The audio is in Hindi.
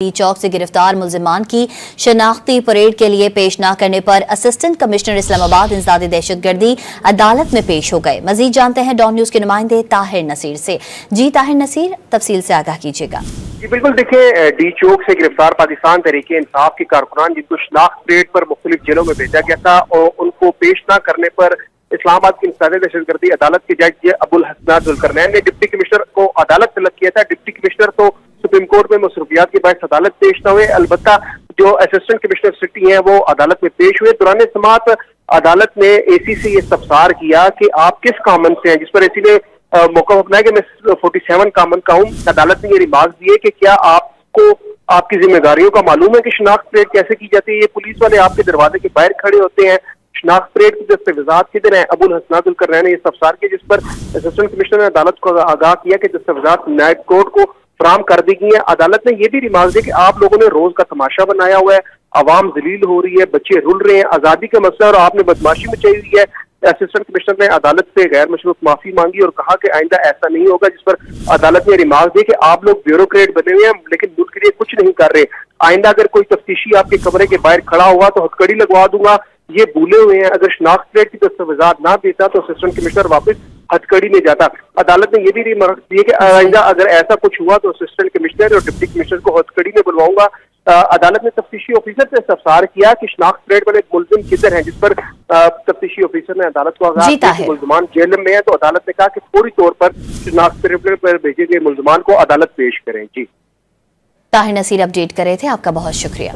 चौक से गिरफ्तार मुल्जिमान की शनाख्ती परेड के लिए पेश न करने पर असिस्टेंट कमिश्नर इस्लामाबाद इंसदादी दहशतगर्दी अदालत में पेश हो गए। मजीद जानते हैं डॉन न्यूज के नुमाइंदे ताहिर नसीर से। जी ताहिर नसीर, तफसील से आगाह कीजिएगा। जी बिल्कुल, देखिए डी चौक से गिरफ्तार पाकिस्तान तहरीके इंसाफ के कारकुनान जिनको शनाख्त परेड पर मुख्तलिफ जेलों में भेजा गया था और उनको पेश न करने पर इस्लामाबाद की इंसदादी दहशतगर्दी अदालत के जज अबुल हसन जुल्करनैन ने डिप्टी कमिश्नर को अदालत तलब किया था। डिप्टी कमिश्नर तो सुप्रीम कोर्ट में मसरूफियात के बाद अदालत पेश न हुए, अलबत्ता जो असिस्टेंट कमिश्नर सिटी हैं वो अदालत में पेश हुए। दौरान समाअत अदालत ने एसी से ये इस्तफसार किया कि आप किस कामन से हैं, जिस पर एसी ने मौका अपनाया कि मैं 47 कामन का हूँ। अदालत ने ये रिमार्क दिए कि क्या आपको आपकी जिम्मेदारियों का मालूम है कि शनाख्त परेड कैसे की जाती है। ये पुलिस वाले आपके दरवाजे के बाहर खड़े होते हैं, शनाख्त परेड की दस्तावेजात किधर है। अबुल हसन जुल्करनैन ने इस्तफसार किया, जिस पर असिस्टेंट कमिश्नर ने अदालत को आगाह किया कि दस्तावेजात न्यायिक कोर्ट को फराम कर दी गई है। अदालत ने यह भी रिमार्क दिया कि आप लोगों ने रोज का तमाशा बनाया हुआ है, आवाम जलील हो रही है, बच्चे रुल रहे हैं, आजादी का मसला और आपने बदमाशी मचाई हुई है। असिस्टेंट कमिश्नर ने अदालत से गैर मशरूत माफी मांगी और कहा कि आइंदा ऐसा नहीं होगा, जिस पर अदालत ने रिमार्क दिया कि आप लोग ब्यूरोक्रेट बने हुए हैं लेकिन मुल्क के लिए कुछ नहीं कर रहे। आइंदा अगर कोई तफ्तीशी आपके कमरे के बाहर खड़ा हुआ तो हथकड़ी लगवा दूंगा, ये भूले हुए हैं। अगर शनाख्त परेड की दस्तावेजात ना देता तो असिस्टेंट कमिश्नर वापस हथकड़ी में जाता। अदालत ने यह भी रिमार्क दिए कि आइंदा अगर ऐसा कुछ हुआ तो असिस्टेंट कमिश्नर और डिप्टी कमिश्नर को हथकड़ी में बुलवाऊंगा। अदालत ने तफ्तीशी ऑफिसर से इस्तफसार किया कि शनाख्त परेड वाले मुलजिम किधर हैं, जिस पर तफ्तीशी ऑफिसर ने अदालत को आगाह किया कि मुलजमान जेल में है। तो अदालत ने कहा कि फौरी तौर पर शनाख्त परेड पर भेजे गए मुलजमान को अदालत पेश करें। जी ताहिर नसीर अपडेट कर रहे थे, आपका बहुत शुक्रिया।